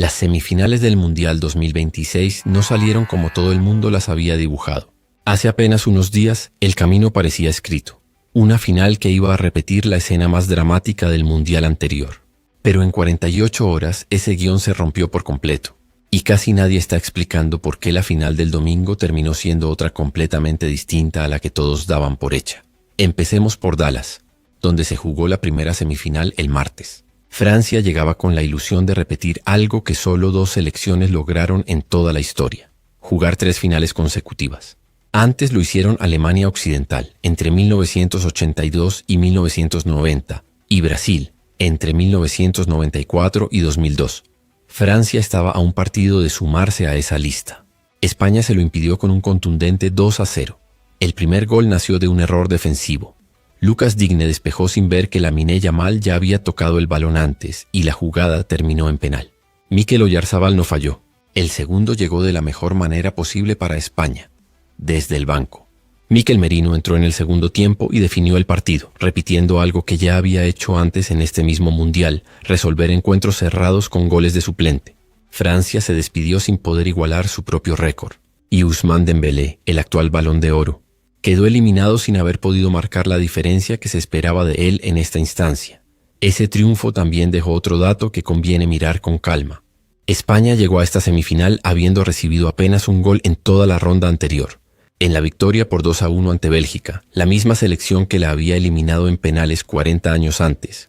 Las semifinales del Mundial 2026 no salieron como todo el mundo las había dibujado. Hace apenas unos días, el camino parecía escrito. Una final que iba a repetir la escena más dramática del Mundial anterior. Pero en 48 horas ese guión se rompió por completo. Y casi nadie está explicando por qué la final del domingo terminó siendo otra completamente distinta a la que todos daban por hecha. Empecemos por Dallas, donde se jugó la primera semifinal el martes. Francia llegaba con la ilusión de repetir algo que solo 2 selecciones lograron en toda la historia: jugar 3 finales consecutivas. Antes lo hicieron Alemania Occidental, entre 1982 y 1990, y Brasil, entre 1994 y 2002. Francia estaba a un partido de sumarse a esa lista. España se lo impidió con un contundente 2-0. El primer gol nació de un error defensivo. Lucas Digne despejó sin ver que Lamine Yamal ya había tocado el balón antes y la jugada terminó en penal. Mikel Oyarzabal no falló. El segundo llegó de la mejor manera posible para España, desde el banco. Mikel Merino entró en el segundo tiempo y definió el partido, repitiendo algo que ya había hecho antes en este mismo Mundial: resolver encuentros cerrados con goles de suplente. Francia se despidió sin poder igualar su propio récord. Y Ousmane Dembélé, el actual Balón de Oro, quedó eliminado sin haber podido marcar la diferencia que se esperaba de él en esta instancia. Ese triunfo también dejó otro dato que conviene mirar con calma. España llegó a esta semifinal habiendo recibido apenas un gol en toda la ronda anterior, en la victoria por 2-1 ante Bélgica, la misma selección que la había eliminado en penales 40 años antes.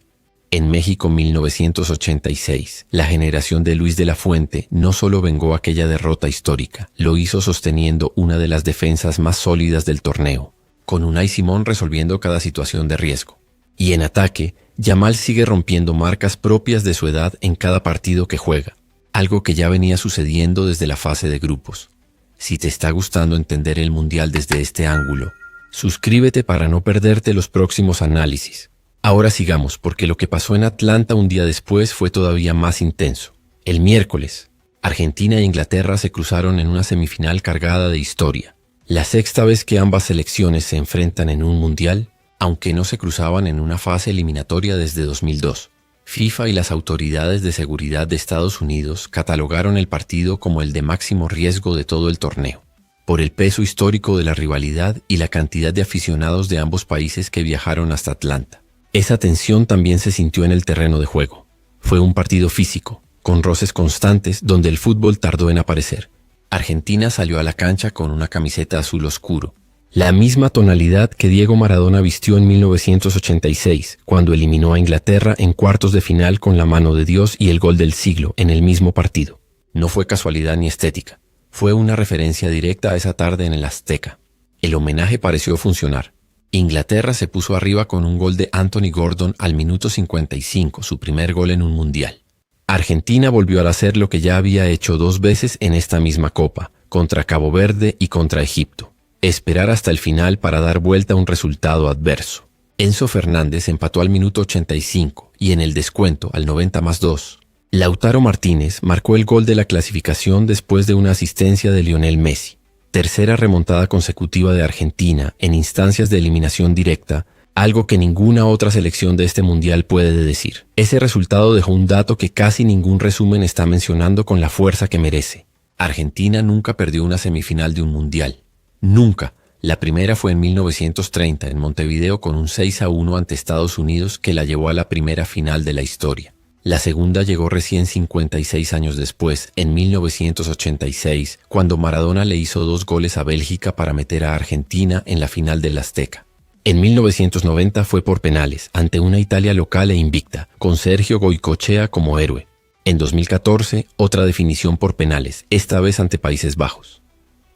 En México 1986, la generación de Luis de la Fuente no solo vengó aquella derrota histórica, lo hizo sosteniendo una de las defensas más sólidas del torneo, con Unai Simón resolviendo cada situación de riesgo. Y en ataque, Yamal sigue rompiendo marcas propias de su edad en cada partido que juega, algo que ya venía sucediendo desde la fase de grupos. Si te está gustando entender el Mundial desde este ángulo, suscríbete para no perderte los próximos análisis. Ahora sigamos, porque lo que pasó en Atlanta un día después fue todavía más intenso. El miércoles, Argentina e Inglaterra se cruzaron en una semifinal cargada de historia. La 6ª vez que ambas selecciones se enfrentan en un Mundial, aunque no se cruzaban en una fase eliminatoria desde 2002. FIFA y las autoridades de seguridad de Estados Unidos catalogaron el partido como el de máximo riesgo de todo el torneo, por el peso histórico de la rivalidad y la cantidad de aficionados de ambos países que viajaron hasta Atlanta. Esa tensión también se sintió en el terreno de juego. Fue un partido físico, con roces constantes donde el fútbol tardó en aparecer. Argentina salió a la cancha con una camiseta azul oscuro, la misma tonalidad que Diego Maradona vistió en 1986, cuando eliminó a Inglaterra en cuartos de final con la mano de Dios y el gol del siglo en el mismo partido. No fue casualidad ni estética, fue una referencia directa a esa tarde en el Azteca. El homenaje pareció funcionar. Inglaterra se puso arriba con un gol de Anthony Gordon al minuto 55, su primer gol en un Mundial. Argentina volvió a hacer lo que ya había hecho 2 veces en esta misma Copa, contra Cabo Verde y contra Egipto: esperar hasta el final para dar vuelta a un resultado adverso. Enzo Fernández empató al minuto 85 y en el descuento, al 90+2, Lautaro Martínez marcó el gol de la clasificación después de una asistencia de Lionel Messi. Tercera remontada consecutiva de Argentina en instancias de eliminación directa, algo que ninguna otra selección de este Mundial puede decir. Ese resultado dejó un dato que casi ningún resumen está mencionando con la fuerza que merece. Argentina nunca perdió una semifinal de un Mundial. Nunca. La primera fue en 1930 en Montevideo con un 6-1 ante Estados Unidos que la llevó a la primera final de la historia. La segunda llegó recién 56 años después, en 1986, cuando Maradona le hizo 2 goles a Bélgica para meter a Argentina en la final del Azteca. En 1990 fue por penales, ante una Italia local e invicta, con Sergio Goycochea como héroe. En 2014, otra definición por penales, esta vez ante Países Bajos.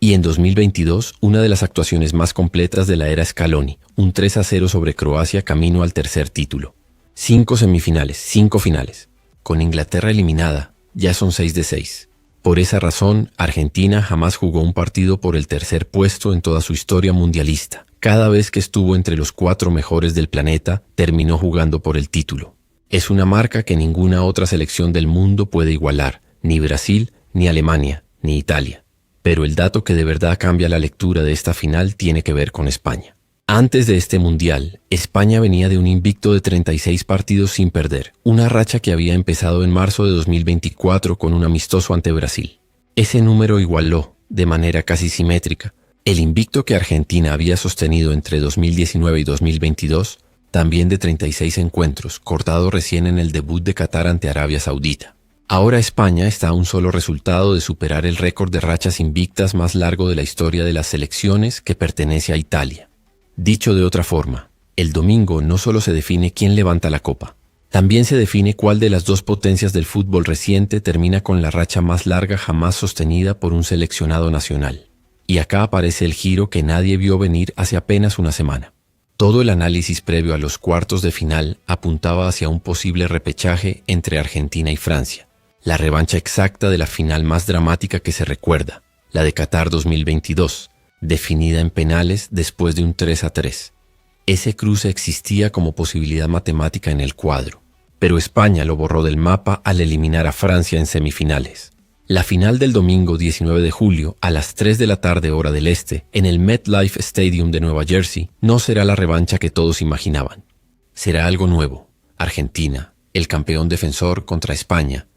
Y en 2022, una de las actuaciones más completas de la era Scaloni, un 3-0 sobre Croacia camino al tercer título. 5 semifinales, 5 finales. Con Inglaterra eliminada, ya son 6 de 6. Por esa razón, Argentina jamás jugó un partido por el tercer puesto en toda su historia mundialista. Cada vez que estuvo entre los 4 mejores del planeta, terminó jugando por el título. Es una marca que ninguna otra selección del mundo puede igualar, ni Brasil, ni Alemania, ni Italia. Pero el dato que de verdad cambia la lectura de esta final tiene que ver con España. Antes de este mundial, España venía de un invicto de 36 partidos sin perder, una racha que había empezado en marzo de 2024 con un amistoso ante Brasil. Ese número igualó, de manera casi simétrica, el invicto que Argentina había sostenido entre 2019 y 2022, también de 36 encuentros, cortado recién en el debut de Qatar ante Arabia Saudita. Ahora España está a un solo resultado de superar el récord de rachas invictas más largo de la historia de las selecciones, que pertenece a Italia. Dicho de otra forma, el domingo no solo se define quién levanta la copa, también se define cuál de las dos potencias del fútbol reciente termina con la racha más larga jamás sostenida por un seleccionado nacional. Y acá aparece el giro que nadie vio venir hace apenas una semana. Todo el análisis previo a los cuartos de final apuntaba hacia un posible repechaje entre Argentina y Francia, la revancha exacta de la final más dramática que se recuerda, la de Qatar 2022, definida en penales después de un 3-3. Ese cruce existía como posibilidad matemática en el cuadro, pero España lo borró del mapa al eliminar a Francia en semifinales. La final del domingo 19 de julio a las 3 de la tarde hora del este, en el MetLife Stadium de Nueva Jersey, no será la revancha que todos imaginaban. Será algo nuevo. Argentina, el campeón defensor contra España,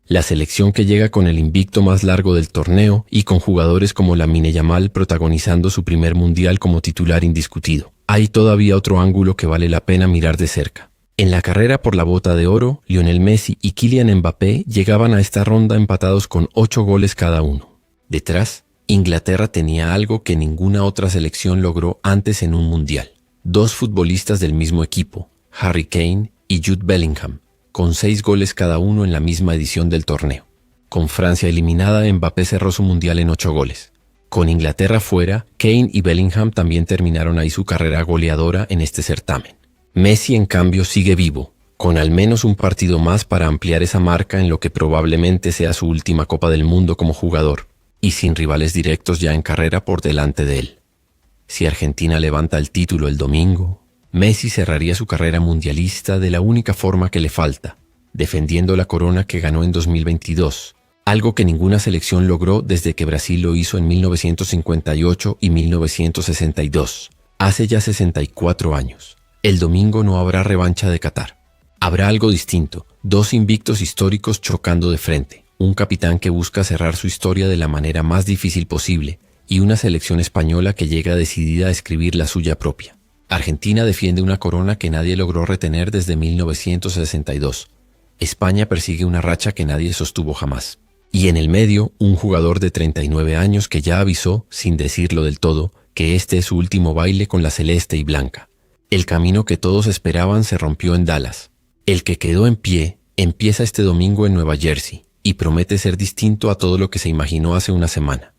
la selección que llega con el invicto más largo del torneo y con jugadores como Lamine Yamal protagonizando su primer mundial como titular indiscutido. Hay todavía otro ángulo que vale la pena mirar de cerca. En la carrera por la Bota de Oro, Lionel Messi y Kylian Mbappé llegaban a esta ronda empatados con 8 goles cada uno. Detrás, Inglaterra tenía algo que ninguna otra selección logró antes en un mundial. 2 futbolistas del mismo equipo, Harry Kane y Jude Bellingham, con 6 goles cada uno en la misma edición del torneo. Con Francia eliminada, Mbappé cerró su mundial en 8 goles. Con Inglaterra fuera, Kane y Bellingham también terminaron ahí su carrera goleadora en este certamen. Messi, en cambio, sigue vivo, con al menos un partido más para ampliar esa marca en lo que probablemente sea su última Copa del Mundo como jugador, y sin rivales directos ya en carrera por delante de él. Si Argentina levanta el título el domingo, Messi cerraría su carrera mundialista de la única forma que le falta, defendiendo la corona que ganó en 2022, algo que ninguna selección logró desde que Brasil lo hizo en 1958 y 1962, hace ya 64 años. El domingo no habrá revancha de Qatar. Habrá algo distinto, 2 invictos históricos chocando de frente, un capitán que busca cerrar su historia de la manera más difícil posible y una selección española que llega decidida a escribir la suya propia. Argentina defiende una corona que nadie logró retener desde 1962. España persigue una racha que nadie sostuvo jamás. Y en el medio, un jugador de 39 años que ya avisó, sin decirlo del todo, que este es su último baile con la celeste y blanca. El camino que todos esperaban se rompió en Dallas. El que quedó en pie empieza este domingo en Nueva Jersey y promete ser distinto a todo lo que se imaginó hace una semana.